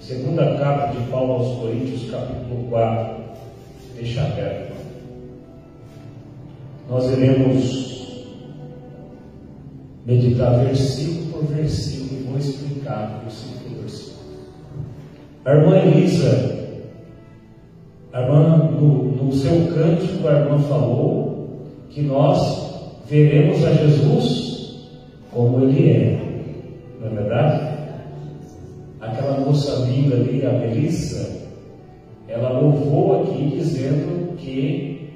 Segunda carta de Paulo aos Coríntios, capítulo 4. Deixa aberto. Nós iremos meditar versículo por versículo e vou explicar versículo por versículo. A irmã Elisa, no seu cântico, a irmã falou que nós veremos a Jesus como Ele é. Não é verdade? Aquela moça linda ali, a Melissa, ela louvou aqui dizendo que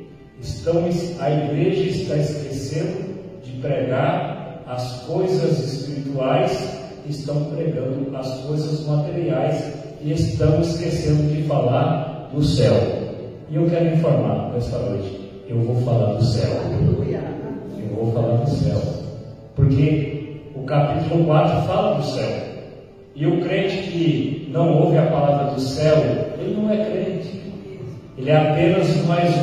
a igreja está esquecendo de pregar as coisas espirituais, estão pregando as coisas materiais e estão esquecendo de falar do céu. E eu quero informar nesta noite, eu vou falar do céu. Eu vou falar do céu. Porque o capítulo 4 fala do céu. E o crente que não ouve a palavra do céu, ele não é crente. Ele é apenas mais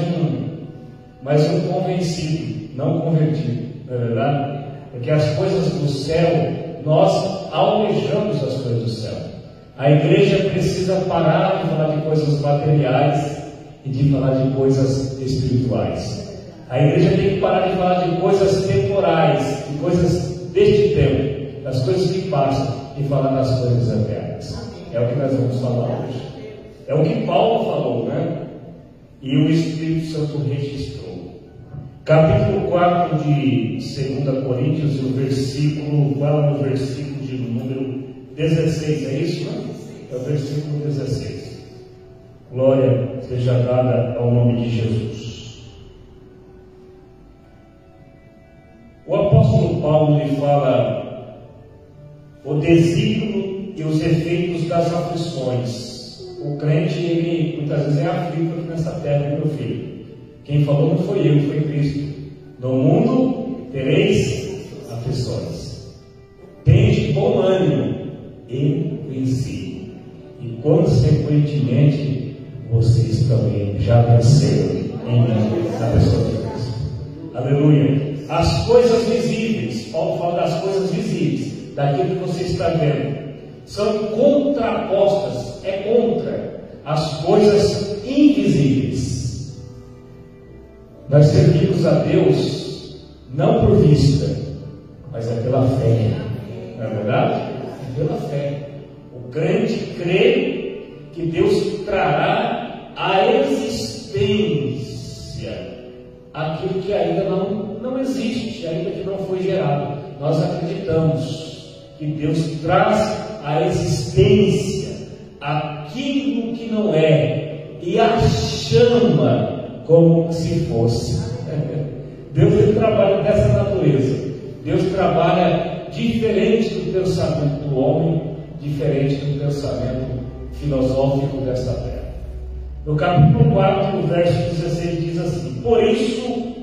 um convencido, não convertido. Não é verdade? Porque as coisas do céu, nós almejamos as coisas do céu. A igreja precisa parar de falar de coisas materiais e de falar de coisas espirituais. A igreja tem que parar de falar de coisas temporais, de coisas deste tempo, das coisas que passam, e falar das coisas eternas. É o que nós vamos falar hoje. É o que Paulo falou, né? E o Espírito Santo registrou. Capítulo 4 de 2 Coríntios, o versículo, fala no versículo de número 16, é isso, né? É o versículo 16. Glória seja dada ao nome de Jesus. O apóstolo Paulo lhe fala o desígnio e os efeitos das aflições. O crente, ele muitas vezes é aflito aqui nessa terra, meu filho. Quem falou não foi eu, foi Cristo. No mundo tereis aflições. Tende bom ânimo, eu venci. E consequentemente, vocês também já venceram em mim, na pessoa de Cristo. Aleluia. As coisas visíveis, Paulo fala das coisas visíveis, daquilo que você está vendo, são contrapostas, é contra as coisas invisíveis. Nós servimos a Deus não por vista, mas é pela fé. Não é verdade? É pela fé. O crente crê que Deus trará à existência aquilo que ainda não existe, ainda que não foi gerado. Nós acreditamos que Deus traz à existência aquilo que não é e a chama como se fosse. Deus, ele trabalha dessa natureza. Deus trabalha diferente do pensamento do homem, diferente do pensamento filosófico desta terra. No capítulo 4, no verso 16, diz assim: por isso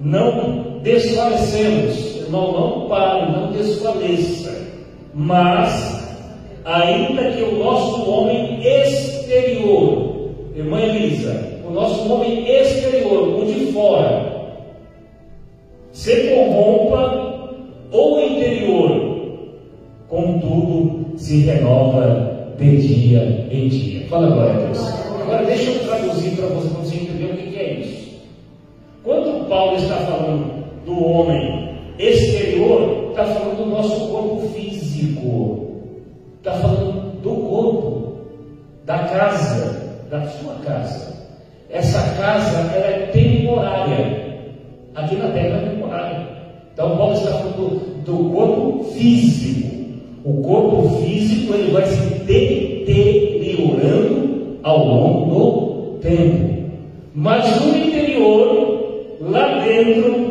não desfalecemos. Não pare, não desfaleça, mas ainda que o nosso homem exterior, irmã Elisa, o nosso homem exterior, o de fora, se corrompa, ou interior, contudo se renova de dia em dia. Fala glória a Deus. Agora deixa eu traduzir para você entender o que é isso. Quando Paulo está falando do homem exterior, está falando do nosso corpo físico, está falando do corpo, da casa, da sua casa. Essa casa, ela é temporária, aqui na terra é temporária. Então Paulo está falando do corpo físico. O corpo físico, ele vai se deteriorando ao longo do tempo, mas no interior, lá dentro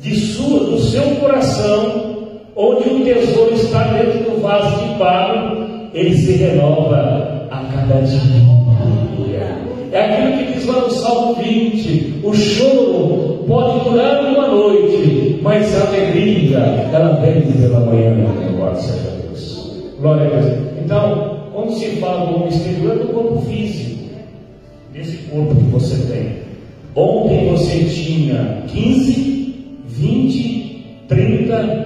do seu coração, onde o tesouro está dentro do vaso de barro, ele se renova a cada dia. É aquilo que diz lá no Salmo 20: o choro pode durar uma noite, mas a alegria, ela vem pela manhã. Glória seja a Deus. Glória a Deus. Então, quando se fala do homem exterior, é do corpo físico, desse corpo que você tem. Ontem você tinha 15, 20, 30,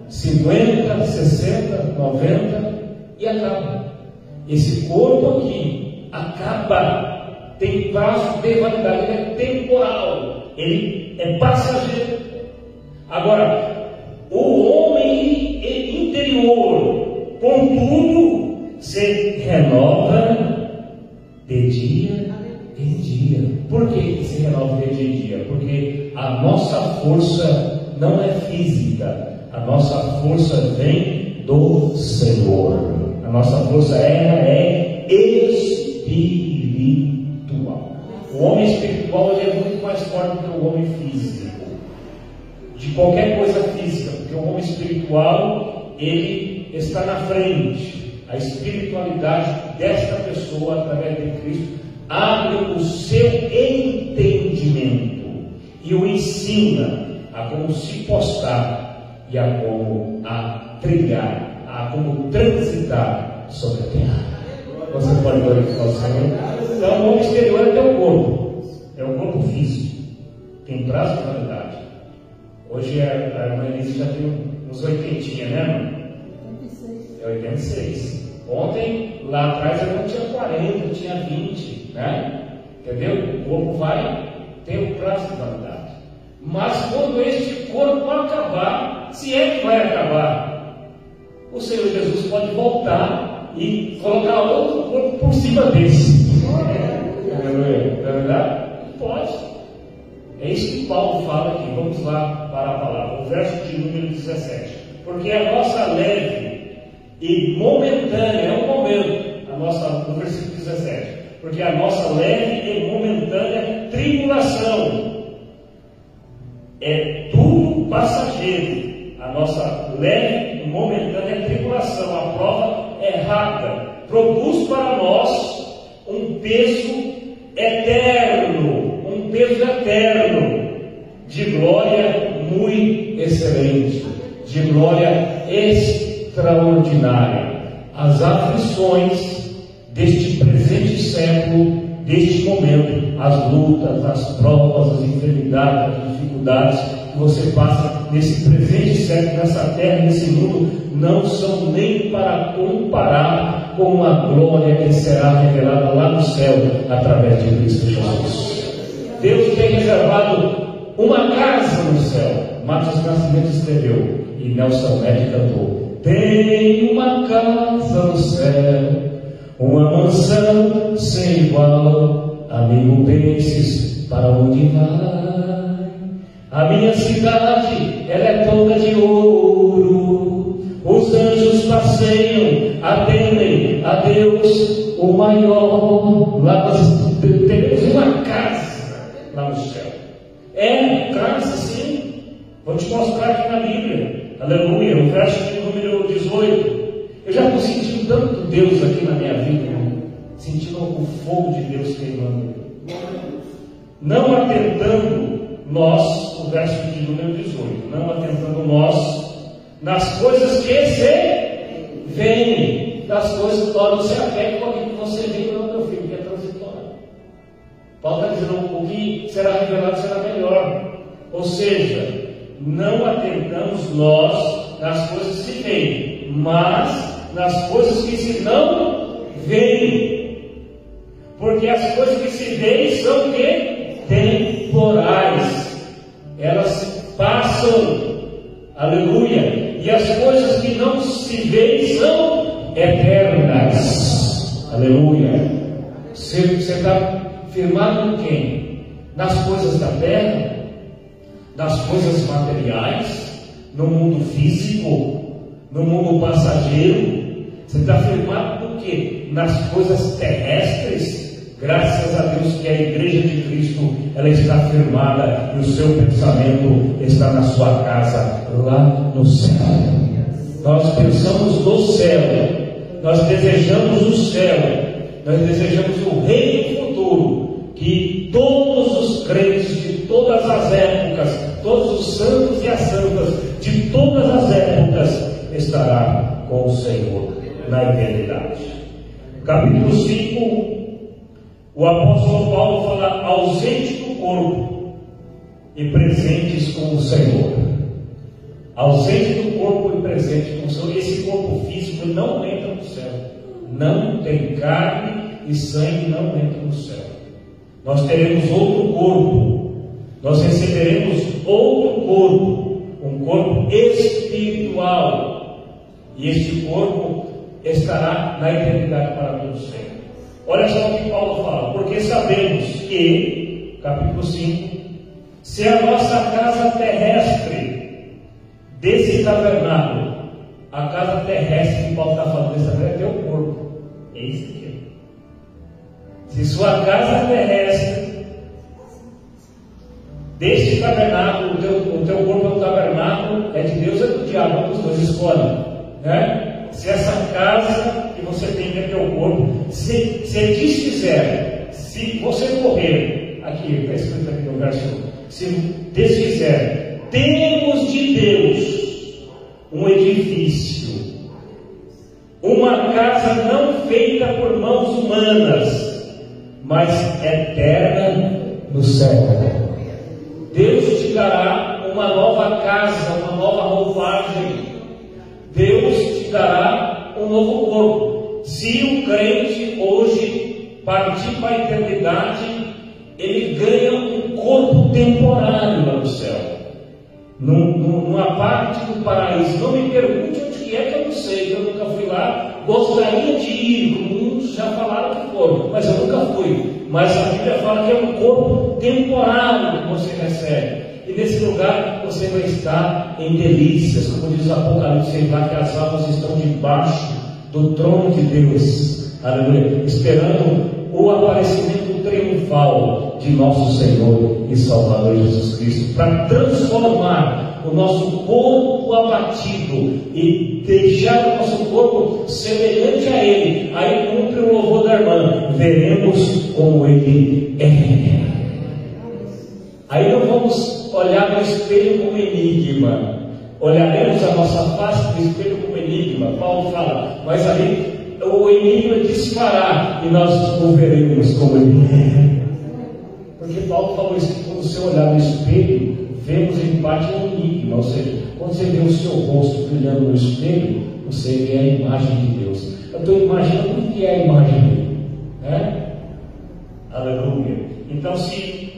50, 60, 90 e acaba. esse corpo aqui acaba, tem prazo de validade, ele é temporal, ele é passageiro. Agora, o homem interior, contudo, se renova de dia em dia. Por que se renova de dia em dia? Porque a nossa força não é física, a nossa força vem do Senhor. A nossa força é espiritual. O homem espiritual ele é muito mais forte do que o homem físico, de qualquer coisa física, porque o homem espiritual ele está na frente. A espiritualidade desta pessoa, através de Cristo, abre o seu entendimento e o ensina a como se postar e a como a trilhar, a como transitar sobre a terra. Você pode glorificar o Senhor? Então, o homem exterior é o corpo, é o corpo físico, tem prazo de validade. Hoje a irmã Elise já tem uns 80, né, irmã? 86. É 86. Ontem, lá atrás, eu não tinha 40, eu tinha 20, né? Entendeu? O corpo vai ter um prazo de validade. Mas quando este corpo acabar, se é que vai acabar, o Senhor Jesus pode voltar e colocar outro corpo por cima desse. Não é verdade? Pode. É isso que Paulo fala aqui. Vamos lá para a palavra. O verso de número 17. Porque a nossa leve e momentânea, é um momento, no versículo 17, porque a nossa leve e momentânea tribulação é tudo passageiro. A nossa leve e momentânea tribulação, a prova é rápida, produz para nós um peso eterno, de glória muito excelente, de glória extraordinária. As aflições deste presente século, deste momento, as lutas, as provas, as enfermidades, as dificuldades que você passa nesse presente século, nessa terra, nesse mundo, não são nem para comparar com a glória que será revelada lá no céu através de Cristo Jesus. Deus tem reservado uma casa no céu. Marcos Nascimento escreveu e Nelson Ned cantou: tem uma casa no céu, uma mansão sem igual, amigo, penses para onde vai? A minha cidade, ela é toda de ouro, os anjos passeiam, atendem a Deus, o maior. Lá temos uma casa lá no céu. É casa, sim. Vou te mostrar aqui na Bíblia. Aleluia, o verso de número 18. Eu já estou sentindo tanto Deus aqui na minha vida, irmão. Sentindo o fogo de Deus queimando. Não atentando nós, o verso de número 18, não atentando nós nas coisas que se veem, das coisas, não se apega com aquilo que você vê, não, meu filho, que é transitório. Paulo está dizendo, o que será revelado será melhor. Ou seja, não atentamos nós nas coisas que se veem, mas nas coisas que se não veem. Porque as coisas que se veem são que? Temporais. Elas passam. Aleluia. E as coisas que não se veem são eternas. Aleluia. Você está firmado em quem? Nas coisas da terra? Nas coisas materiais? No mundo físico? No mundo passageiro? Você está firmado no quê? Nas coisas terrestres? Graças a Deus que a igreja de Cristo, ela está firmada e o seu pensamento está na sua casa, lá no céu. Nós pensamos no céu, nós desejamos o céu, nós desejamos o reino futuro, que todos os crentes de todas as épocas, todos os santos e as santas de todas as épocas estará com o Senhor na eternidade. Capítulo 5. O apóstolo Paulo fala ausente do corpo e presentes com o Senhor. Ausente do corpo e presente com o Senhor. Esse corpo físico não entra no céu. não tem carne e sangue não entra no céu. Nós teremos outro corpo, nós receberemos outro corpo, um corpo espiritual, e este corpo estará na eternidade para todo sempre. Olha só o que Paulo fala: porque sabemos que, capítulo 5, se a nossa casa terrestre desse tabernáculo, a casa terrestre que Paulo está falando desse tabernáculo é teu corpo, é isso aqui. Se sua casa terrestre deste tabernáculo, o teu corpo é um tabernáculo, é de Deus ou é do diabo? Um dos dois escolhe, né? Se essa casa que você tem é teu corpo, se desfizer, se você morrer, aqui está escrito aqui no verso, se desfizer, temos de Deus um edifício, uma casa não feita por mãos humanas, mas eterna no céu. Deus te dará uma nova casa, uma nova roupagem. Deus te dará um novo corpo. Se o crente hoje partir para a eternidade, ele ganha um corpo temporário lá no céu, numa parte do paraíso. Não me pergunte onde que é, que eu não sei, eu nunca fui lá. Gostaria de ir, muitos já falaram que foram, mas eu nunca fui. Mas a Bíblia fala que é um corpo temporário que você recebe, e nesse lugar você vai estar em delícias, como diz o Apocalipse, lá que as almas estão debaixo do trono de Deus, aleluia, esperando o aparecimento triunfal de nosso Senhor e Salvador Jesus Cristo, para transformar o nosso corpo abatido e deixar o nosso corpo semelhante a Ele. Aí cumpre o louvor da irmã: veremos como Ele é. Aí não vamos olhar no espelho como enigma, olharemos a nossa face no espelho como enigma. Paulo fala, mas aí o enigma disfará e nós o veremos como Ele é. Porque Paulo falou isso, que quando você olhar no espelho, vemos em parte um enigma, ou seja, quando você vê o seu rosto brilhando no espelho, você vê a imagem de Deus. Eu estou imaginando o que é a imagem dele, né? Aleluia. Então, se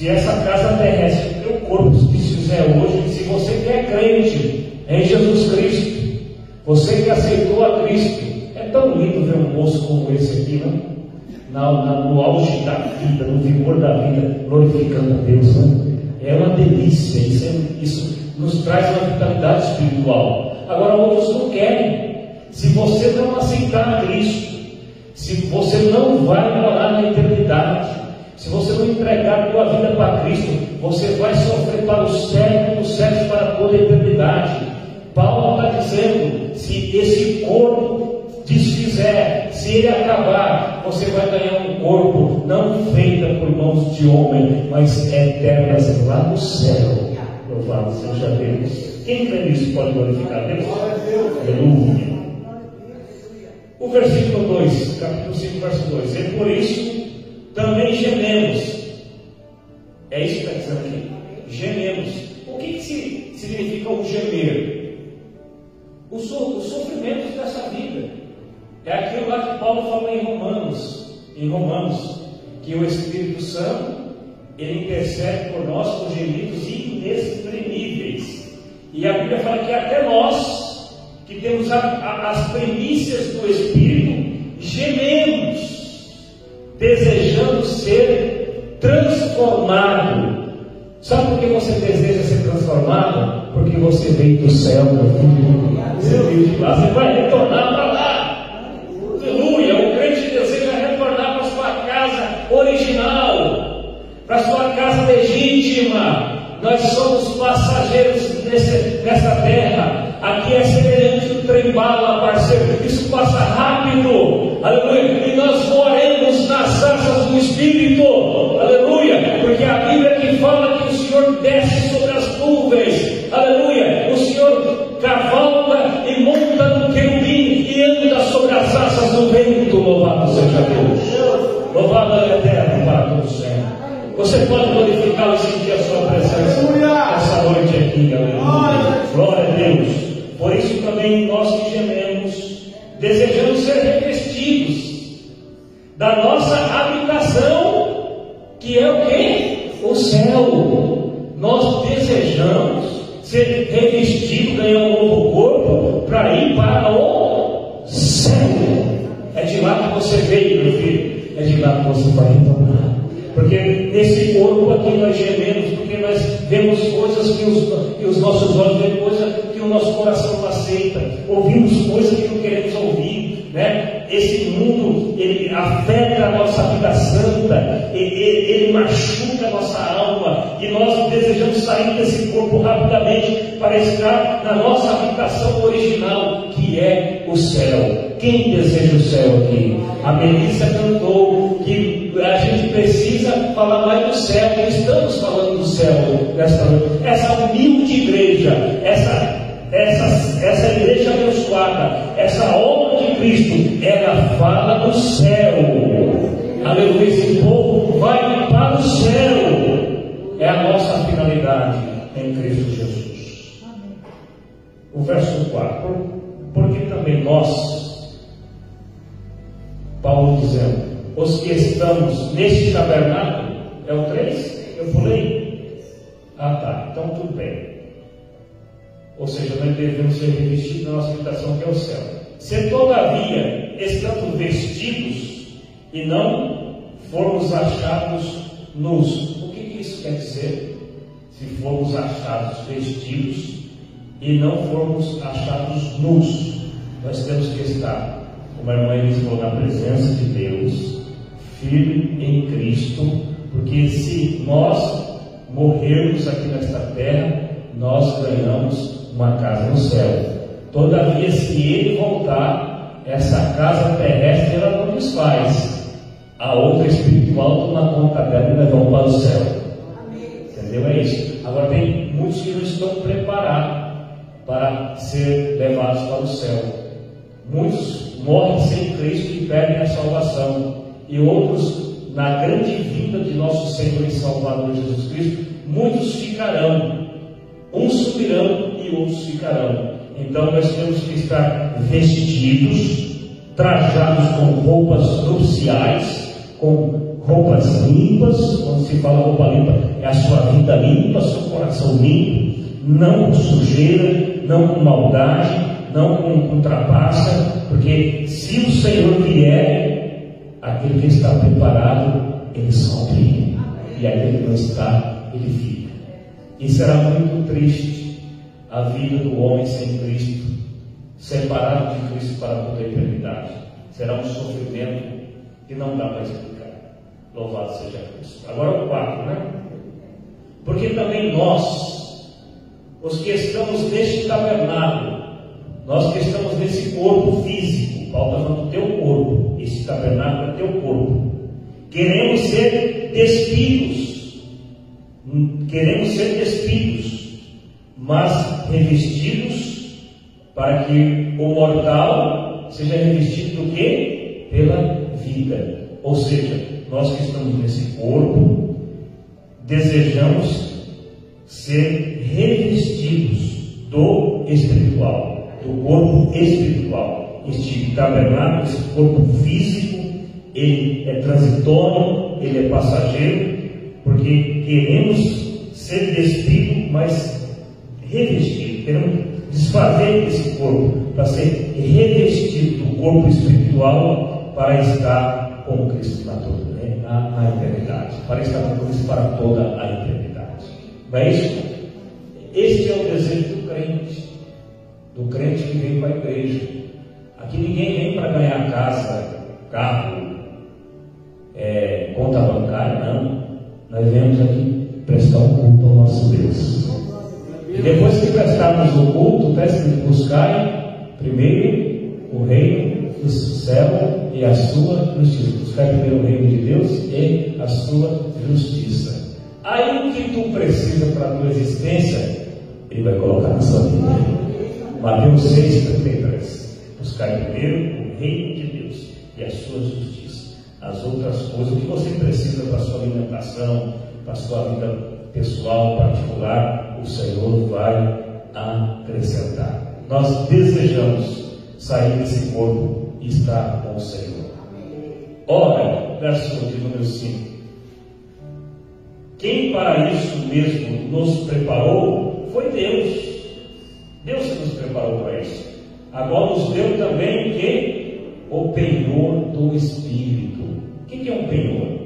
essa casa terrestre, o teu corpo se desfizer hoje, se você que é crente em Jesus Cristo, você que aceitou a Cristo, é tão lindo ver um moço como esse aqui, né? No auge da vida, no vigor da vida, glorificando a Deus, né? É uma delícia, isso nos traz uma vitalidade espiritual. Agora outros não querem. Se você não aceitar a Cristo, se você não vai morar na eternidade, se você não entregar a tua vida para Cristo, você vai sofrer para o século dos séculos, para toda a eternidade. Paulo está dizendo, se esse corpo desfizer, se ele acabar, você vai ganhar um corpo não feito por mãos de homem, mas eternas lá no céu. Louvado seja Deus. Quem crê nisso pode glorificar a Deus? Aleluia. O versículo 2, capítulo 5, verso 2: e por isso também gememos. É isso que está dizendo aqui. Gememos. O que significa o gemer? Os sofrimentos dessa vida. É aquilo lá que Paulo falou em Romanos, que o Espírito Santo, ele intercede por nós com gemidos inexprimíveis. E a Bíblia fala que até nós, que temos as primícias do Espírito, gememos, desejando ser transformado. Sabe por que você deseja ser transformado? Porque você veio do céu, meu filho. Você veio de lá, você vai retornar para lá. Aleluia! O crente deseja retornar para sua casa original, para sua casa legítima. Nós somos passageiros nessa terra. Aqui é semelhante do trem-bala, parceiro. Isso passa rápido. Aleluia! E nós moremos nas asas do Espírito. Aleluia! Porque a Bíblia que fala que o Senhor desce sobre as nuvens. Aleluia! O Senhor cavalga e monta no querubim e anda sobre as asas do vento. Louvado seja Deus. Louvado é o eterno para todo sempre. Você pode glorificá-lo e sentir a sua presença essa noite aqui. Aleluia. Glória a Deus. Por isso também nós que gememos, desejamos ser da nossa habitação, que é o quê? O céu. Nós desejamos ser revestido, ganhar um novo corpo para ir para o céu. É de lá que você veio, meu filho. É de lá que você vai retornar. Porque nesse corpo aqui nós gememos, porque nós vemos coisas que os nossos olhos veem, coisas que o nosso coração não aceita, ouvimos coisas que não queremos ouvir, né? Esse mundo, ele afeta a nossa vida santa, ele machuca a nossa alma, e nós desejamos sair desse corpo rapidamente para estar na nossa habitação original, que é o céu. Quem deseja o céu aqui? A Melissa cantou que a gente precisa falar mais do céu. Estamos falando do céu nesta noite. Essa humilde igreja, essa igreja abençoada, essa obra de Cristo, ela fala do céu. Aleluia. Esse povo vai para o céu. É a nossa finalidade em Cristo Jesus. O verso 4. Porque também nós, Paulo dizendo, os que estamos neste tabernáculo, é o 3? Eu pulei? Ah, tá, então tudo bem. Ou seja, nós devemos ser revestidos na nossa habitação, que é o céu. Se todavia estando vestidos e não formos achados nus. O que isso quer dizer? Se formos achados vestidos e não formos achados nus, nós temos que estar, como a irmã Elisa falou, na presença de Deus, firme em Cristo, porque se nós morrermos aqui nesta terra, nós ganhamos uma casa no céu. Todavia, se Ele voltar, essa casa terrestre ela não desfaz, a outra espiritual toma conta dela e nós vamos para o céu. Entendeu? É isso. Agora tem muitos que não estão preparados para ser levados para o céu. Muitos morrem sem Cristo e perdem a salvação, e outros, na grande vinda de nosso Senhor e Salvador Jesus Cristo, muitos ficarão. Uns subirão e outros ficarão. Então nós temos que estar vestidos, trajados com roupas nupciais, com roupas limpas. Quando se fala roupa limpa, é a sua vida limpa, seu coração limpo, não com sujeira, não com maldade, não com trapaça, porque se o Senhor vier, aquele que está preparado, ele sobe, e aquele que não está, ele fica. E será muito triste a vida do homem sem Cristo, separado de Cristo para toda a eternidade. Será um sofrimento que não dá para explicar. Louvado seja Cristo. Agora o 4, né? Porque também nós, os que estamos neste tabernáculo, nós que estamos nesse corpo físico, Paulo está falando do teu corpo, esse tabernáculo é teu corpo, queremos ser despidos, mas revestidos, para que o mortal seja revestido do quê? Pela vida. Ou seja, nós que estamos nesse corpo, desejamos ser revestidos do espiritual, do corpo espiritual. Este tabernáculo, esse corpo físico, ele é transitório, ele é passageiro, porque queremos ser despido, mas revestido. Queremos desfazer esse corpo para ser revestido do corpo espiritual, para estar com Cristo na eternidade, para estar com Cristo para toda a eternidade. Não é isso? Este é o desejo do crente que vem para a igreja. Aqui ninguém vem para ganhar casa, carro, conta bancária, não. Nós viemos aqui prestar um culto ao nosso Deus. E depois que prestarmos o culto, peço que buscai primeiro o reino do céu e a sua justiça. Buscar primeiro o reino de Deus e a sua justiça. Aí o que tu precisa para a tua existência, Ele vai colocar na sua vida. Mateus 6,33. Buscar primeiro o reino de Deus e a sua justiça. As outras coisas, o que você precisa para a sua alimentação, para a sua vida pessoal, particular, o Senhor vai acrescentar. Nós desejamos sair desse corpo e estar com o Senhor. Ora, verso de número 5. Quem para isso mesmo nos preparou foi Deus. Deus que nos preparou para isso. Agora nos deu também que o penhor do Espírito. O que é um penhor?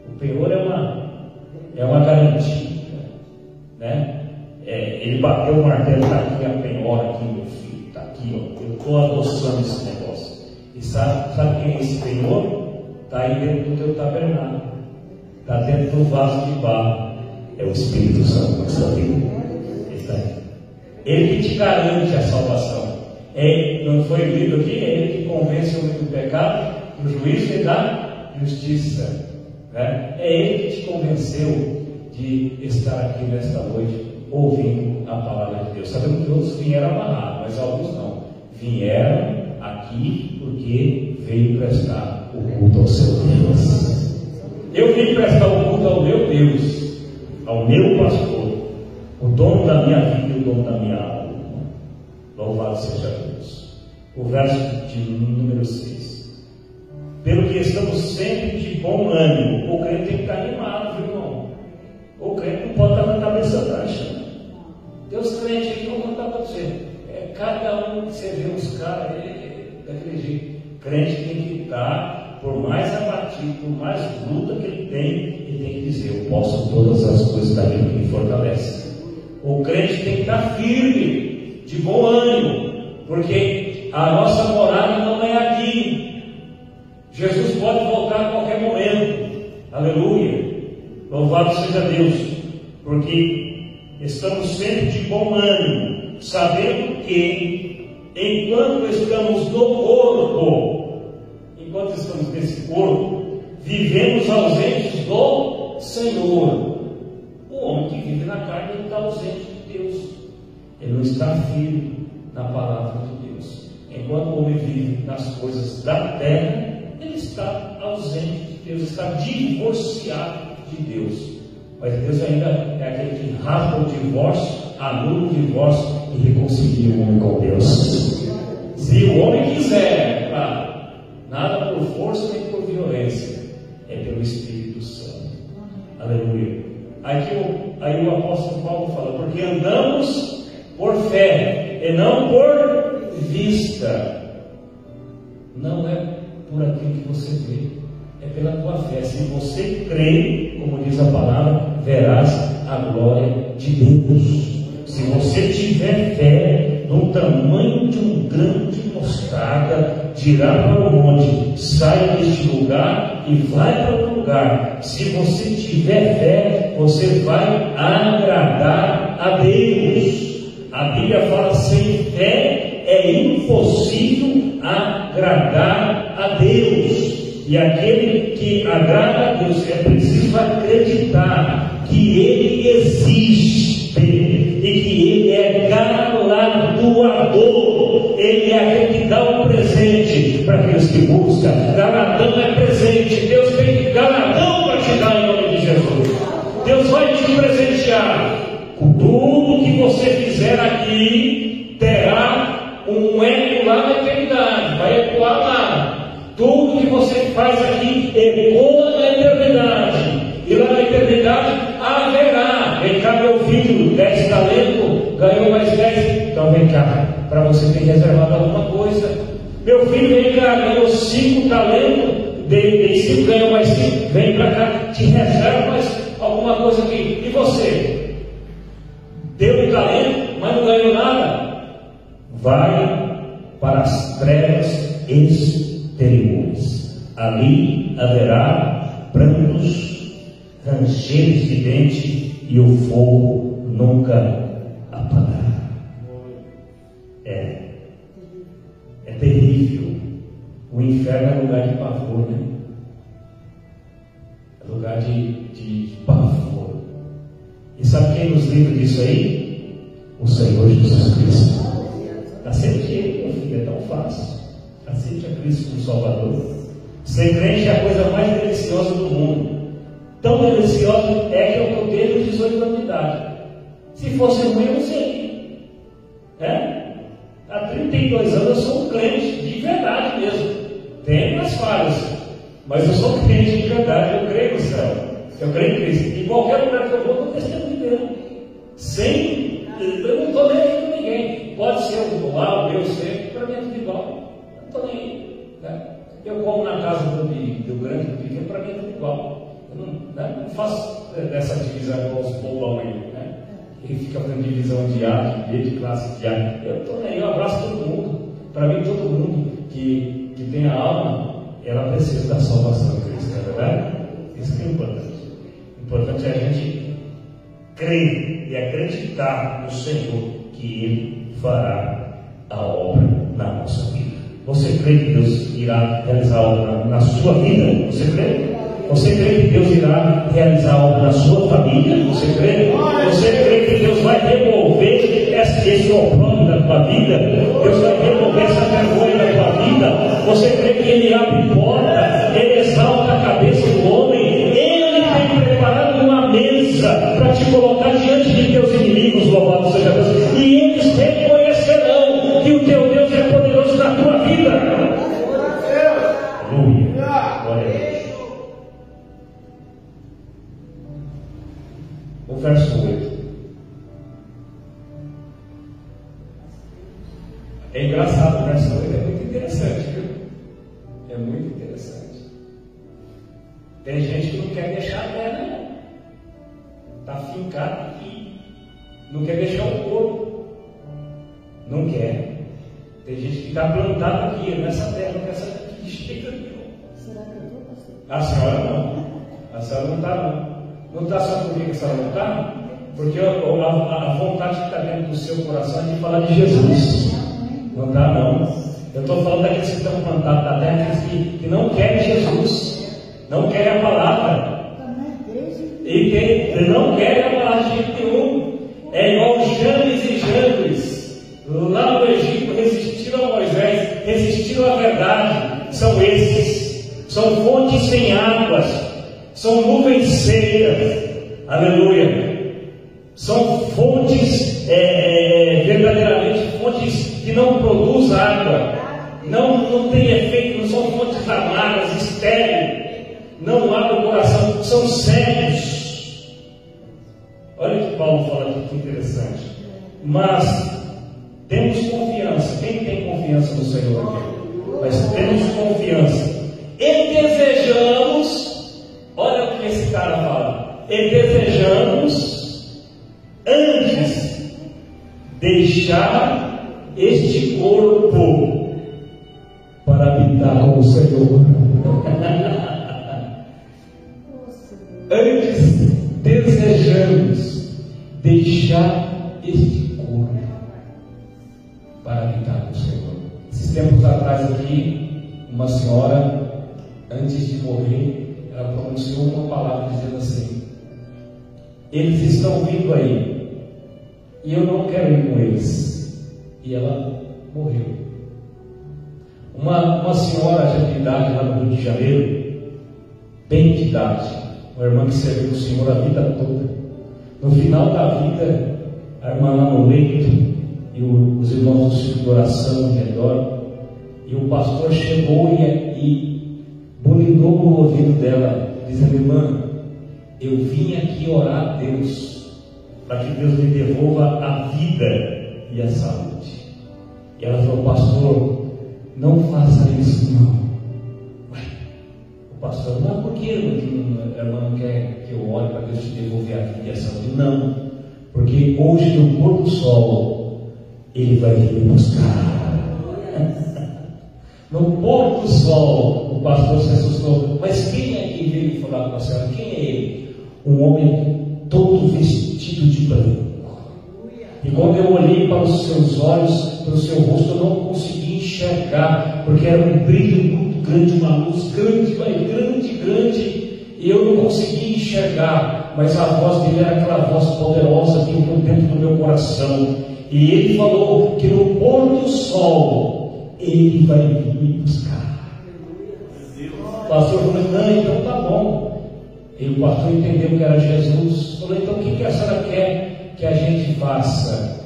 O penhor é uma garantia, né? Ele bateu o martelo, está aqui a penhora, aqui meu filho, está aqui, ó, eu estou adoçando esse negócio. E sabe quem é esse penhor? Está aí dentro do teu tabernáculo, está dentro do vaso de barro. É o Espírito Santo na sua vida. Ele que te garante a salvação. Não foi lido aqui? É Ele que convence o homem do pecado, do juízo e da justiça, né? É Ele que te convenceu de estar aqui nesta noite ouvindo a palavra de Deus. Sabemos que outros vieram amarrar, mas alguns não. Vieram aqui porque veio prestar o culto ao seu Deus. Eu vim prestar o culto ao meu Deus, ao meu pastor, o dono da minha vida e o dono da minha alma. Louvado seja Deus. O verso de número 6. Pelo que estamos sempre de bom ânimo. O crente tem que estar animado, viu, irmão? O crente não pode estar na cabeça baixa. Deus crente aqui, vou contar para você. Cada um que você vê os caras daquele jeito. Crente tem que estar, por mais abatido, por mais luta que ele tem que dizer: eu posso todas as coisas daquilo que me fortalece. O crente tem que estar firme, de bom ânimo, porque a nossa morada não é aqui. Jesus pode voltar a qualquer momento. Aleluia. Louvado seja Deus, porque estamos sempre de bom ânimo, sabendo que enquanto estamos no corpo, enquanto estamos nesse corpo, vivemos ausentes do Senhor. O homem que vive na carne, ele está ausente de Deus. Ele não está firme na palavra de Deus. Enquanto o homem vive nas coisas da terra, ele está ausente de Deus, está divorciado de Deus. Mas Deus ainda é aquele que rasga o divórcio, anula o divórcio e reconcilia o homem com Deus. Se o homem quiser, claro, nada por força nem por violência, é pelo Espírito Santo. Aleluia. Aí o apóstolo Paulo fala: porque andamos por fé e não por vista. Não é por aquilo que você vê, é pela tua fé. Se você crê, como diz a palavra, verás a glória de Deus. Se você tiver fé no tamanho de um grão de mostarda, dirá para o monte: sai deste lugar e vai para outro lugar. Se você tiver fé, você vai agradar a Deus. A Bíblia fala: sem fé é impossível agradar a Deus. E aquele que agrada a Deus, é preciso acreditar que Ele existe e que Ele é galardoador. Ele é aquele que dá um presente para aqueles que buscam. Galardão é presente. Deus tem galardão para te dar em nome de Jesus. Deus vai te presentear. Com tudo que você fizer aqui, terá um eco lá na eternidade. Vai ecoar lá. Tudo que você faz aqui ecoa na eternidade. E lá na eternidade haverá. Vem cá, meu filho, 10 talentos, ganhou mais 10. Então vem cá, para você ter reservado alguma coisa. Meu filho, vem cá, ganhou 5 talentos, dei 5, ganhou mais 5. Vem para cá, te reserva mais alguma coisa aqui. E você? Deu um talento, mas não ganhou nada? Vai para as trevas exteriores. Ali haverá prantos, rangeres de dente, e o fogo nunca apagará. É terrível. O inferno é lugar de pavor, né? É lugar de pavor. E sabe quem nos livra disso aí? O Senhor Jesus Cristo. Aceite Ele, meu filho, é tão fácil. Aceite a Cristo como Salvador. Ser crente é a coisa mais deliciosa do mundo. Tão deliciosa é que eu estou desde os 18 anos de idade. Se fosse ruim, eu não seria. Há 32 anos eu sou um crente, de verdade mesmo. Tem umas falhas, Mas eu sou crente de verdade, eu creio no céu. Eu creio em Cristo. Em qualquer lugar que eu vou, eu testemunho dele. Eu não estou nem aí com ninguém. Pode ser o lá, o meu, ser, para mim é tudo igual. Não estou nem aí. Né? Eu como na casa do grande, do pequeno, para mim é tudo igual. Eu não faço dessa divisão com os bobão aí, né? Ele fica fazendo divisão de A, de B, de classe de A. Eu estou nem aí, eu abraço todo mundo. Para mim, todo mundo que tem a alma, ela precisa da salvação de Cristo, não é verdade? Isso que é importante. O importante é a gente crer e acreditar no Senhor que Ele fará a obra na nossa vida. Você crê que Deus irá realizar a obra na sua vida? Você crê? Você crê que Deus irá realizar a obra na sua família? Você crê? Você crê que Deus vai remover esse opróbrio da tua vida? Deus vai remover essa vergonha da tua vida? Você crê que Ele abre porta? Ele exalta a cabeça do homem? Ele tem preparado uma mesa para te colocar diante de teus inimigos, louvado seja Deus. E eles reconhecerão que o teu Deus é poderoso na tua vida. Aleluia. Glória a Deus. O verso 8. É engraçado, o verso 8 é muito interessante, viu? É muito interessante. Tem gente que não quer deixar a terra, não. Está fincado aqui. Não quer deixar o corpo. Não quer. Tem gente que está plantado aqui, nessa terra, não quer sair daqui. Chega aqui. Será que eu estou, pastor? A senhora não. A senhora não está, não. Não está só por que a senhora não está? Porque a vontade que está dentro do seu coração é de falar de Jesus. Não está, não. Eu estou falando daqueles que estão plantados na terra, aqueles que não querem Jesus, não querem a palavra. E que não querem a palavra de jeito nenhum. É igual Janes e Jambres, lá no Egito, resistiram a Moisés, resistiram à verdade. São esses. São fontes sem águas. São nuvens secas. Aleluia. São fontes, verdadeiramente fontes que não produzem água, não tem efeito, não são fontes amargas, estéreis, não abrem o coração, são cegos. Olha o que Paulo fala aqui, que interessante. Mas temos confiança. Quem tem confiança no Senhor aqui? Mas temos confiança e desejamos, olha o que esse cara fala, e desejamos antes deixar este corpo para habitar com o Senhor. Antes desejamos deixar este corpo para habitar com o Senhor. Esses tempos atrás aqui, uma senhora, antes de morrer, ela pronunciou uma palavra dizendo assim: eles estão vindo aí e eu não quero ir com eles. E ela morreu. Uma senhora já de idade lá no Rio de Janeiro, bem de idade, uma irmã que serviu o Senhor a vida toda. No final da vida, a irmã lá no leito e os irmãos do círculo de oração ao redor, e o pastor chegou e bulinou no ouvido dela, dizendo: irmã, eu vim aqui orar a Deus para que Deus me devolva a vida e a saúde. E ela falou: pastor, não faça isso não. Ué, o pastor: não, por que a irmã não quer que eu ore para Deus te devolver a vida e a saúde? Não, porque hoje no pôr do sol Ele vai vir me buscar. No pôr do sol, o pastor se assustou: mas quem é que veio falar com a senhora? Quem é ele? Um homem todo vestido de branco. E quando eu olhei para os seus olhos, para o seu rosto, eu não consegui enxergar, porque era um brilho muito grande, uma luz grande, grande, e eu não conseguia enxergar, mas a voz dele era aquela voz poderosa que entrou dentro do meu coração. E ele falou que no pôr do sol ele vai vir me buscar. O pastor falou: não, então tá bom. E o pastor entendeu que era Jesus. Falou: então o que a senhora quer que a gente faça?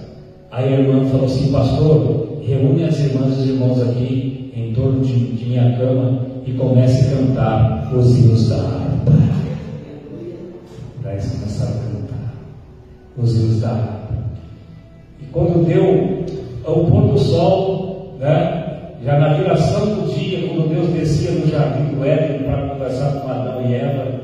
Aí a irmã falou assim: pastor, reúne as irmãs e os irmãos aqui em torno de minha cama e comece a cantar os hinos da harpa. Daí eles começaram a cantar os hinos da harpa. E quando deu ao pôr do sol, né, já na viração do dia, quando Deus descia no jardim do Éden para conversar com Adão e Eva,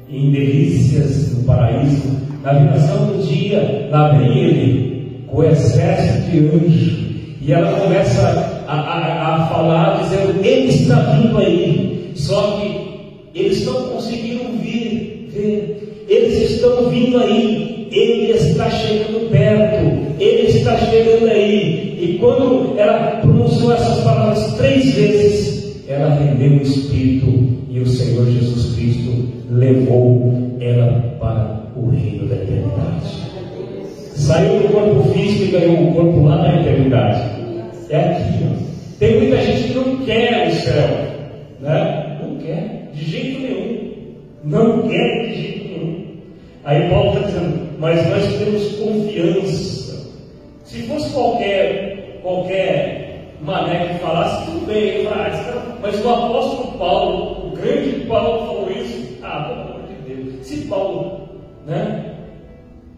em delícias no paraíso, na viração do dia, lá vem ele, com o exército de anjos, e ela começa a falar, dizendo: ele está vindo aí. Só que eles não conseguiram ver, eles estão vindo aí, ele está chegando perto, ele está chegando aí. E quando ela pronunciou essas palavras 3 vezes, ela rendeu o Espírito, e o Senhor Jesus Cristo levou ela para o reino da eternidade. Saiu do corpo físico e ganhou o corpo lá na eternidade. É aqui, ó. Tem muita gente que não quer o céu, né? Não quer, de jeito nenhum. Não quer de jeito nenhum. Aí Paulo está dizendo: mas nós temos confiança. Se fosse qualquer mané que falasse, tudo bem, mas o apóstolo Paulo, o grande Paulo, falou isso. Pelo amor de Deus. Se Paulo, né?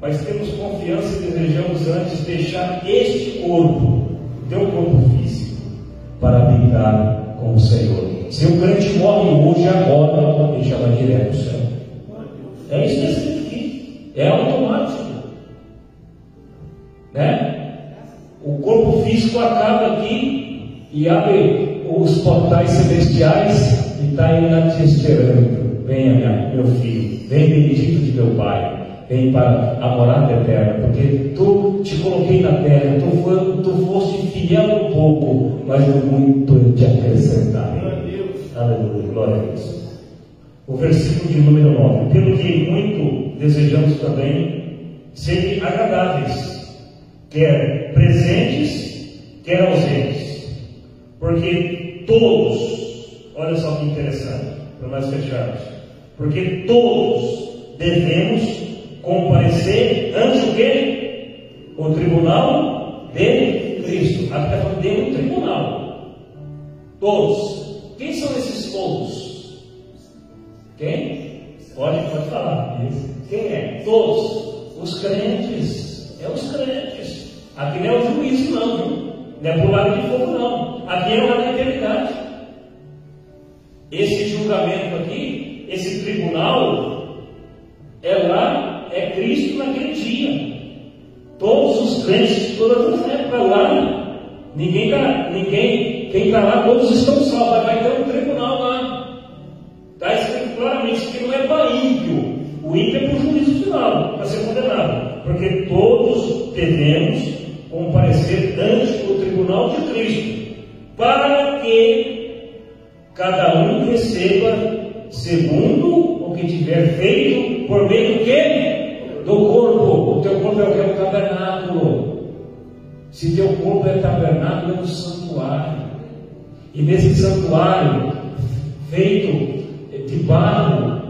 Mas temos confiança e desejamos antes deixar este corpo, teu corpo físico, para habitar com o Senhor. Se o crente morre hoje, agora, ele já vai direto ao céu. É isso que é escrito aqui. É automático, né? O corpo físico acaba aqui e abre os portais celestiais e está aí na te esperando. Venha, meu filho, vem bendito de meu Pai. Vem para a morada eterna, porque tu te coloquei na terra, tu foste fiel um pouco, mas eu muito te acrescentarei. Aleluia, glória a Deus. O versículo de número 9: pelo que muito desejamos também ser agradáveis, quer presentes, quer ausentes, porque todos, olha só que interessante, para nós fecharmos, porque todos devemos comparecer ante o quê? O tribunal de Cristo. Aqui está falando de um tribunal. Todos. Quem são esses todos? Quem? Pode falar. Quem é? Todos. Os crentes. É os crentes. Aqui não é o juízo, não. Não é por lado de fogo, não. Aqui é uma eternidade. Esse julgamento aqui, esse tribunal, é lá. É Cristo naquele dia. Todos os crentes de todas as épocas lá. Quem está lá, todos estão salvos. Vai ter um tribunal lá. Está escrito claramente que não é para ímpio. O ímpio é para o juízo final, para ser condenado. Porque todos devemos comparecer ante o tribunal de Cristo, para que cada um receba segundo o que tiver feito por meio do quê? Do corpo. O teu corpo é o que? É o tabernáculo. Se teu corpo é tabernáculo, é um santuário. E nesse santuário feito de barro,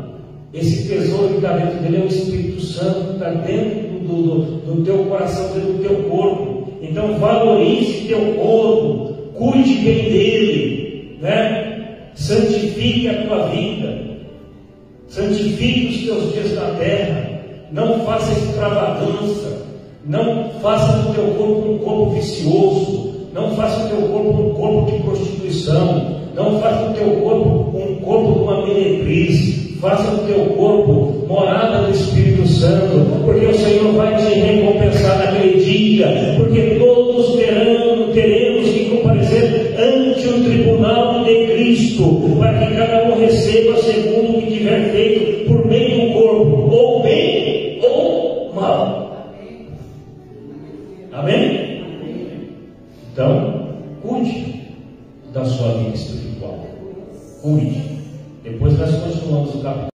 esse tesouro que está dentro dele é o Espírito Santo, que está dentro do teu coração, dentro do teu corpo. Então valorize teu corpo, cuide bem dele, né? Santifique a tua vida, santifique os teus dias na terra. Não faça extravagância, não faça do teu corpo um corpo vicioso, não faça do teu corpo um corpo de prostituição, não faça do teu corpo um corpo de uma meretriz, faça do teu corpo morada do Espírito Santo, porque o Senhor vai te recompensar naquele dia, porque todos teremos que comparecer ante o tribunal de Cristo, para que cada um receba segundo o que tiver feito por meio do corpo, ou bem ou mal. Amém? Então, cuide da sua vida espiritual. Cuide. Depois nós continuamos o capítulo.